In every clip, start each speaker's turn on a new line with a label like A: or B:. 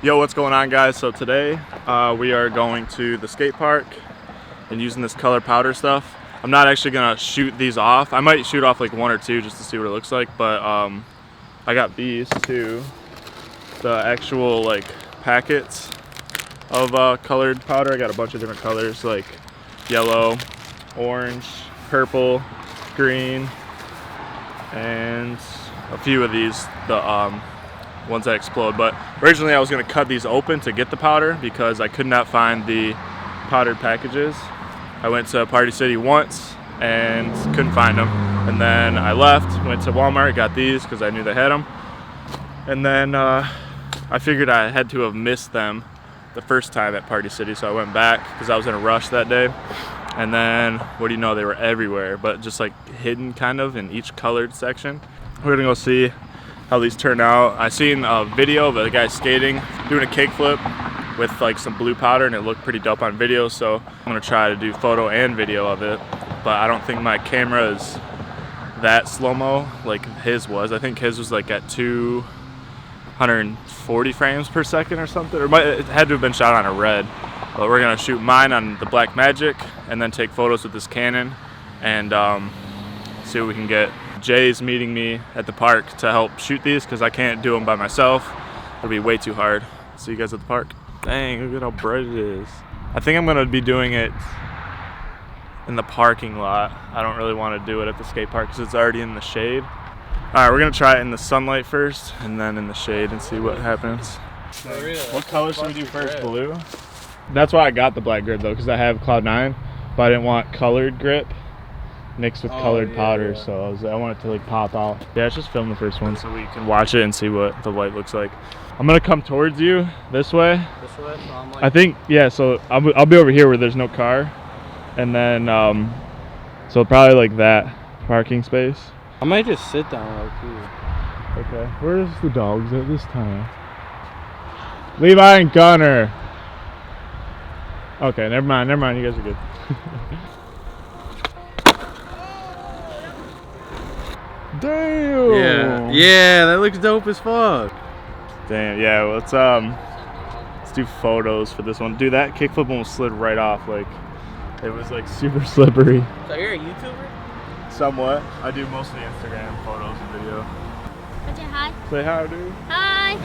A: Yo, what's going on, guys? So today we are going to the skate park and using this color powder stuff. I'm not actually gonna shoot these off. I might shoot off like one or two just to see what it looks like, but I got these two, the actual like packets of colored powder. I got a bunch of different colors like yellow, orange, purple, green, and a few of these, the ones that explode. But originally I was going to cut these open to get the powder because I could not find the powdered packages. I went to Party City once and couldn't find them, and then I left, went to Walmart, got these because I knew they had them, and then I figured I had to have missed them the first time at Party City, so I went back because I was in a rush that day. And then what do you know, they were everywhere, but just like hidden kind of in each colored section. We're gonna go see how these turn out. I seen a video of a guy skating, doing a kickflip with like some blue powder, and it looked pretty dope on video, so I'm gonna try to do photo and video of it. But I don't think my camera is that slow-mo like his was. I think his was like at 240 frames per second or something, or it had to have been shot on a red. But we're gonna shoot mine on the Blackmagic and then take photos with this Canon and see what we can get. Jay's meeting me at the park to help shoot these because I can't do them by myself. It'll be way too hard. See you guys at the park. Dang, look at how bright it is. I think I'm gonna be doing it in the parking lot. I don't really want to do it at the skate park because it's already in the shade. All right, we're gonna try it in the sunlight first and then in the shade and see what happens. What color should we do first? Blue? That's why I got the black grip though, because I have Cloud9, but I didn't want colored grip mixed with colored powder, so I want it to like pop out. Yeah, let's just film the first one so we can watch it and see what the light looks like. I'm gonna come towards you this way. This way? So I'm like, I think, yeah, so I'll be over here where there's no car, and then so probably like that parking space.
B: I might just sit down real quick.
A: Okay, where's the dogs at this time? Levi and Gunner. Okay, never mind, you guys are good. Damn!
B: Yeah, that looks dope as fuck.
A: Damn, yeah, well, let's do photos for this one. Dude, that kickflip almost slid right off, like, it was like super slippery.
B: So you're a YouTuber?
A: Somewhat. I do mostly Instagram photos and video.
C: Say hi.
A: Say hi, dude.
C: Hi.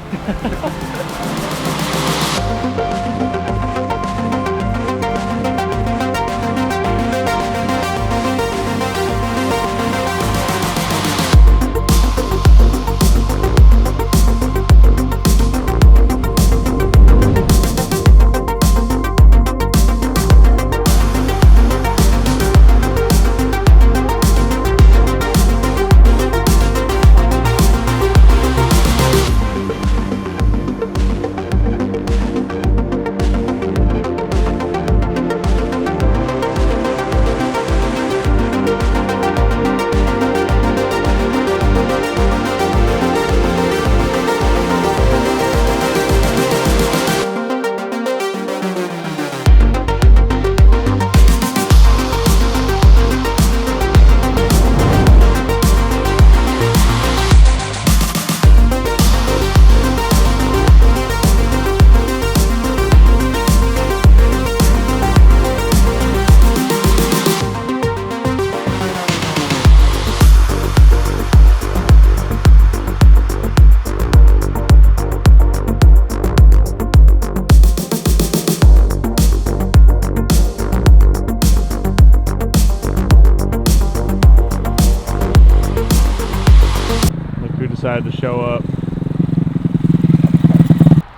A: Decided to show up.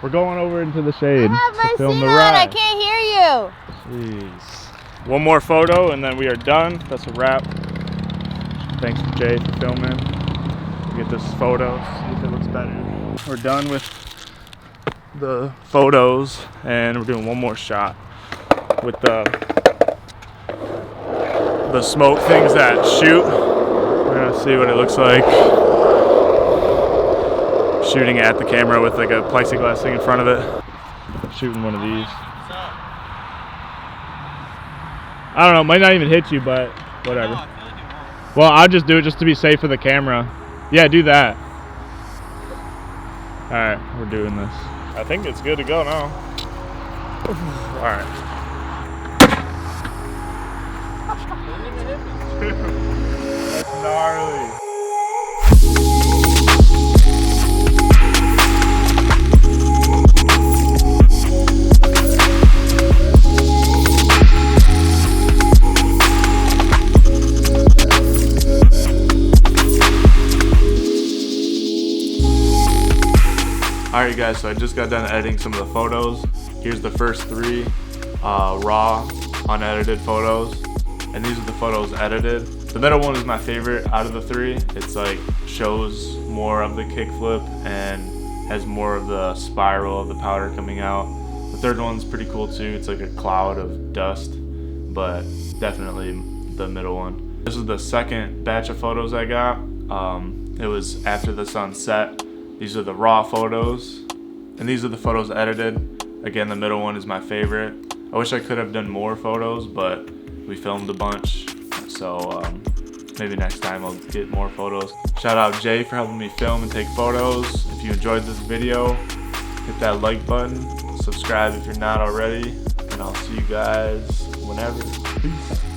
A: We're going over into the shade
C: I have my
A: to film the
C: seat on.
A: ride.
C: I can't hear you.
A: Jeez. One more photo and then we are done. That's a wrap. Thanks to Jay for filming. We'll get this photo, see if it looks better. We're done with the photos and we're doing one more shot with the smoke things that shoot. We're gonna see what it looks like shooting at the camera with like a plexiglass thing in front of it. Shooting one of these. I don't know, might not even hit you, but whatever. Well, I'll just do it just to be safe for the camera. Yeah, do that. Alright, we're doing this. I think it's good to go now. All right. That's gnarly. Alright guys, so I just got done editing some of the photos. Here's the first 3 raw, unedited photos. And these are the photos edited. The middle one is my favorite out of the 3. It's like shows more of the kickflip and has more of the spiral of the powder coming out. The third one's pretty cool too. It's like a cloud of dust, but definitely the middle one. This is the second batch of photos I got. It was after the sunset. These are the raw photos, and these are the photos edited. Again, the middle one is my favorite. I wish I could have done more photos, but we filmed a bunch, so maybe next time I'll get more photos. Shout out Jay for helping me film and take photos. If you enjoyed this video, hit that like button, subscribe if you're not already, and I'll see you guys whenever. Peace.